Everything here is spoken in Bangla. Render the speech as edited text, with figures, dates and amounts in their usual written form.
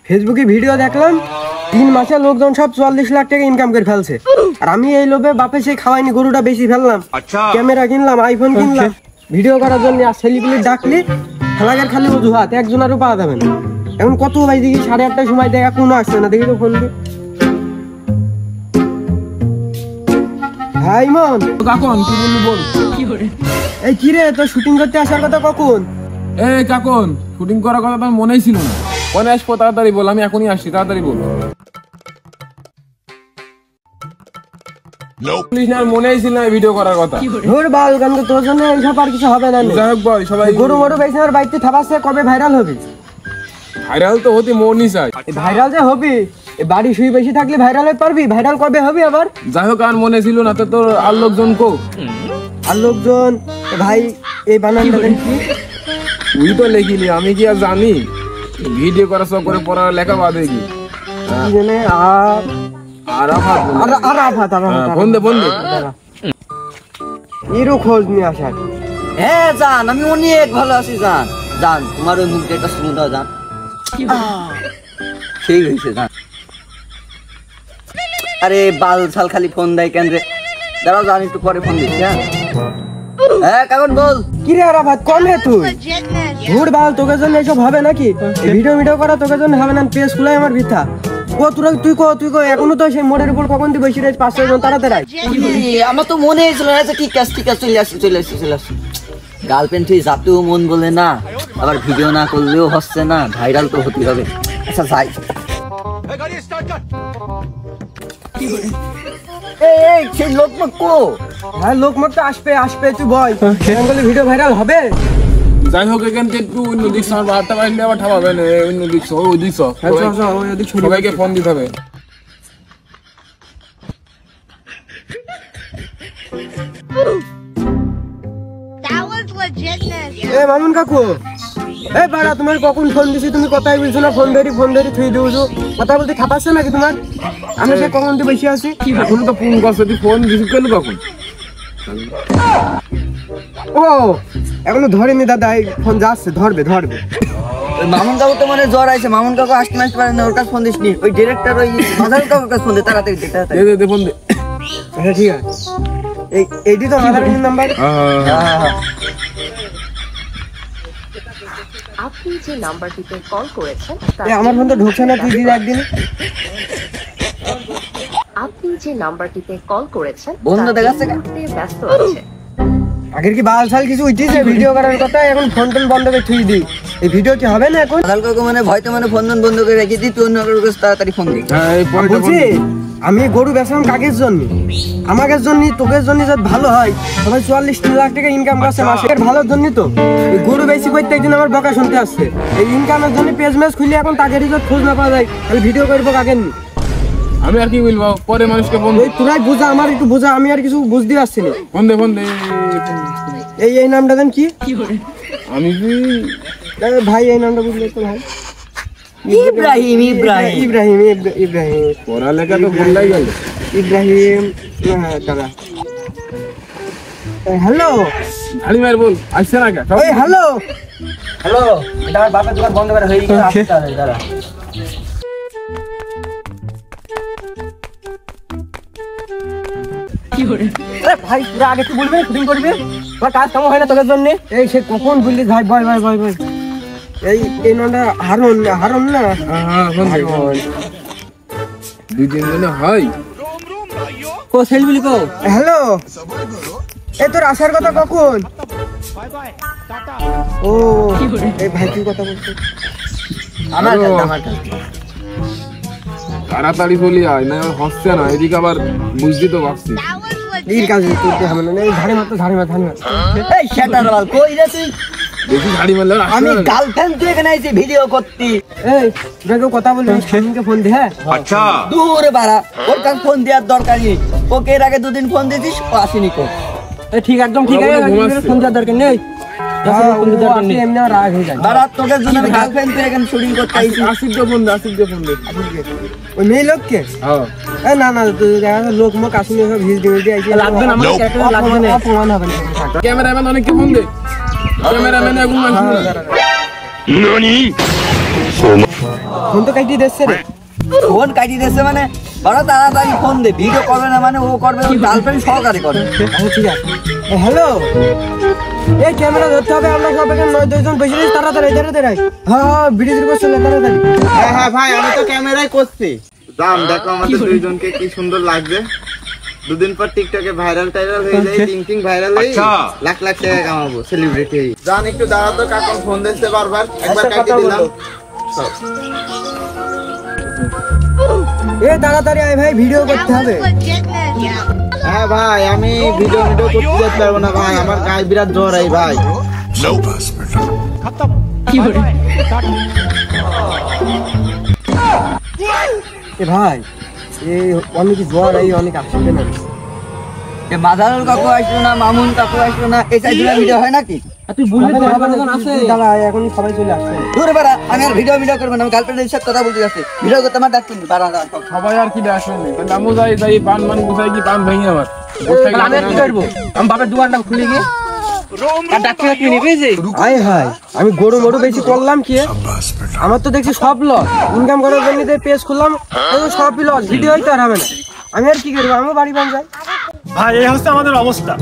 ফেসবুকে ভিডিও দেখলাম 3 মাসে লোকজন সব 40 লাখ টাকা ইনকাম করে ফেলছে, আর আমি এই লোভে বাপে সেই খাওয়াইনি গরুটা বেশি ফেললাম, ক্যামেরা কিনলাম, আইফোন কিনলাম ভিডিও করার জন্য। আর সেলিব্রিটি ডাকলে খেলাঘর খালি অজুহাত, একজনেরও পাওয়া যাবে না। এখন কত ভাই দেখি 8:30টার সময় দেখা কোনো আসছে না, দেখি তো ফোন দিয়ে। হাই মন কাকন কি বললি বল। এই কি রে, তোর শুটিং করতে আসার কথা কখন? এই কাকন শুটিং করার কথা তো মনেই ছিল না। কোনে আসবো তাড়াতাড়ি বল, আমি এখনই আসছি, তাড়াতাড়ি বল। মনেই ছিল না ভিডিও করার কথা। ধুর বাল গান, তোর জন্য এইসব আর কিছু হবে না। যাই হোক বল, সবাই গরু মরু বেশি আর বাড়িতে থাকাচ্ছে, কবে ভাইরাল হবে? ভাইরাল তো হতে মনই চাই। ভাইরাল যে হবি, বাড়ি শুয়ে বেশি থাকলে ভাইরাল হতে পারবি? ভাইরাল কবে হবে আবার? যাই হোক আর মনে ছিল না তো। তোর আর লোকজন কো? আর লোকজন ভাই এই বানানটা কি? তুই তো লেখিলি, আমি কি আর জানি? ভিডিও করা সব করে পড়া লেখা বাদে কি জানে? ফোন দে ফোন দে। এরও খোঁজ নিয়ে আসার। হ্যাঁ জান, আমি অনেক ভালো আছি জান। জান তোমার ওই মুখটা একটা শুনে দাও জান। সেই হয়েছে জান। আরে বাল ছাল খালি ফোন দেয় কেন রে? দাঁড়াও জান, একটু পরে ফোন দিচ্ছি। হ্যাঁ কাকন বল। কি রে আরাফাত, কমে তুই? ধুর বাল, তোকে জন্য এসব হবে নাকি? ভিডিও করা তোকে জন্য হবে না? পেজ খুলাই আমার বৃথা। তুই কো এখনো তো সেই মোড়ের উপর কখন তুই বসে রয়েছিস? 5-6 জন তাড়াতাড়ি। আমার তো মনে হয়েছিল না। ঠিক আছে চলে আসছি। গার্লফ্রেন্ড তুই যাতেও মন বলে না, আবার ভিডিও না করলেও হচ্ছে না, ভাইরাল তো হতে হবে। আচ্ছা যাই। এই সেই লোকমুখ কো? হ্যাঁ লোকমুখ তো আসবে তুই বল। বেঙ্গলি ভিডিও ভাইরাল হবে? যাই হোক এখান থেকে একটু অন্য দিক আমার বারটা বাজলে আবার ঠাপাবে না। অন্য দিক ওই দিক সবাইকে ফোন দিতে হবে। এ মামুন কাকু, এই বাড়া তোমার কখন ফোন দিছি, তুমি কথাই বলছো না? ফোন ধরি থুই দিউছো, কথা বলতে খাপাচ্ছে নাকি তোমার? আমি সে কখন দিয়ে বসে আছি। এখন তো ফোন করছে, তুই ফোন রিসিভ করলি কখন? ও এখনো ধরেনি দাদা, এই ফোন যাচ্ছে, ধরবে। মামুন কাকু তো মানে জ্বর আছে। মামুন কাকু আসতে পারে না, ওর কাছে ফোন দিস নি। ওই ডিরেক্টর ওই মাদার কাকুর কাছে ফোন দে, তাড়াতাড়ি দে ফোন দে। আচ্ছা ঠিক আছে। এইটি তো মাদার নাম্বার। আপনি যে নাম্বারটিতে কল করেছেন আমার ফোন তো ঢুকছে না, তুই দিন একদিন। আপনি যে নাম্বারটিতে কল করেছেন বন্ধ দেখাচ্ছে ব্যস্ত আছে। আগের কি বাল ছাল কিছু উঠেছে ভিডিও করার কথা, এখন ফোন টোন বন্ধ করে থুই দি। এই ভিডিও কি হবে না এখন? মাদার কাকু মানে ভয়তে মানে ফোন বন্ধ করে রেখে দিই, তুই অন্য কারোর কাছে তাড়াতাড়ি ফোন দিই। বলছি আমি গরু বেচলাম কাকের জন্য? আমাদের জন্য, তোকের জন্য যদি ভালো হয়। সবাই 44 লাখ টাকা ইনকাম করছে মাসের, ভালোর জন্য তো। এই গরু বেশি প্রত্যেকদিন আমার বকা শুনতে আসছে। এই ইনকামের জন্য পেজ ম্যাচ খুললে এখন তাকে রিজোর্ট খোঁজ না পাওয়া যায়, তাহলে ভিডিও করবো কাকের নি? আমি আর কি বলবো, পরে মানুষকে ফোন ওই তোরাই বুঝা, আমার একটু বুঝা, আমি আর কিছু বুঝতে পারছি না। ফোন দে এই নামটা দেন কি? আমি কি ভাই এই নামটা বুঝলে তো ভাই। ইব্রাহিম পড়ালেখা তো বললাই গেল। ইব্রাহিম দাদা। হ্যালো ঝাড়ি মার বল, আসছে না কে? এই হ্যালো এটা আমার বাপের দোকান বন্ধ করে হয়ে গেছে। আসতে দাঁড়া। ভাই তোরা আগে তুই বলবি, শুটিং করবি, তোর কাজ কাম হয় না তোদের জন্য। এই সে কখন বললি ভাই ভাই এই নামটা হারন না? দুই তিন দিনে হয়। কো সেলফি কো? হ্যালো, এই তোর আসার কথা কখন? ও এই ভাই কি কথা বলছিস? আমার তাড়াতাড়ি চলি আয়, না হচ্ছে না। এদিকে আবার বুঝতে তো পারছি। এই কাজ করতে হবে না। এই ঝাড়ি মার। এই শাটার বাল কই রে তুই? বেশি ঝাড়ি মারলে আমি গার্লফ্রেন্ড তুই এখানে আইছি ভিডিও করতে। এই তোরা কেউ কথা বলবি, শামিনকে ফোন দে। হ্যাঁ আচ্ছা দূরে বাড়া, ওর কাছে ফোন দেওয়ার দরকার নেই। ওকে এর আগে 2 দিন ফোন দিয়েছিস, ও আসেনি কো। ঠিক একদম ঠিক আছে, ফোন দেওয়ার দরকার নেই। এমনি রাগ হয়ে যায়। বাড়া তোকে জন্য আমি গার্লফ্রেন্ড তুই এখানে শুটিং করতে আইছি। আসিফ দে ফোন দে। ওই মেয়ে লোককে? হ্যাঁ না লোক মুখ আসেনি, ভিজ দিয়ে আইছি। লাগবে না আমার ক্যারেক্টার, লাগবে না, অপমান হবে না। ক্যামেরাম্যান অনেককে ফোন দে। ক্যামেরাম্যান এখন আসবে। ফোন তো কাটি দিচ্ছে রে। ফোন কাটি দিচ্ছে মানে বড় তাড়াতাড়ি ফোন দে, ভিডিও করবে না মানে ও করবে ওর গার্লফ্রেন্ড সহকারে করবে। আচ্ছা ঠিক আছে। হ্যালো, এই ক্যামেরা ধরতে হবে, আমরা সব এখানে 9-10 জন বসে রয়েছি, তাড়াতাড়ি তাড়াতাড়ি। হ্যাঁ ভিডিও করতে চলে তাড়াতাড়ি। হ্যাঁ ভাই, আমি তো ক্যামেরায় করছি। দাম দেখো আমাদের দুইজনকে কি সুন্দর লাগবে। দুদিন পর টিকটকে ভাইরাল টাইরাল হয়ে যায়, টিং ভাইরাল হয়ে লাখ লাখ টাকা কামাবো, সেলিব্রিটি। জান একটু দাঁড়া তো, কাকা ফোন দিচ্ছে বারবার, একবার কাটি দিলাম। এ তাড়াতাড়ি আয় ভাই, ভিডিও করতে হবে। হ্যাঁ ভাই, আমি ভিডিও করতে যেতে পারবো না ভাই, আমার গায়ে বিরাট জ্বর এই ভাই। এ ভাই, এই অনেক জ্বর, এই অনেক আসবে না। মাদারুল কাকু আসলো না, মামুন কাকু আসলো না, এই সাইডে ভিডিও হয় নাকি? তুই বললি তো আছে, দাঁড়া এখনই সবাই চলে আসছে। দূরে বাড়া, আমি আর ভিডিও করবো না, আমি গার্লফ্রেন্ডের সাথে কথা বলতে যাচ্ছি, ভিডিও করতে আমার ডাকছেন বাড়া। সবাই আর কি আসেনি, তাহলে আমিও যাই পান মান গুছাই কি পান ভেঙে আমার আমি আর কি করবো? আমি বাপের দোকানটা খুলে গিয়ে আর ডাক্তার কি নিবেছে? আয় হায়, আমি গরু মরু বেশি করলাম কি? আমার তো দেখছি সব লস, ইনকাম করার জন্য পেজ খুললাম, সবই লস, ভিডিও হইতে আর হবে না। আমি আর কি করবো, আমিও বাড়ি বান যাই। ভাই এই হচ্ছে আমাদের অবস্থা।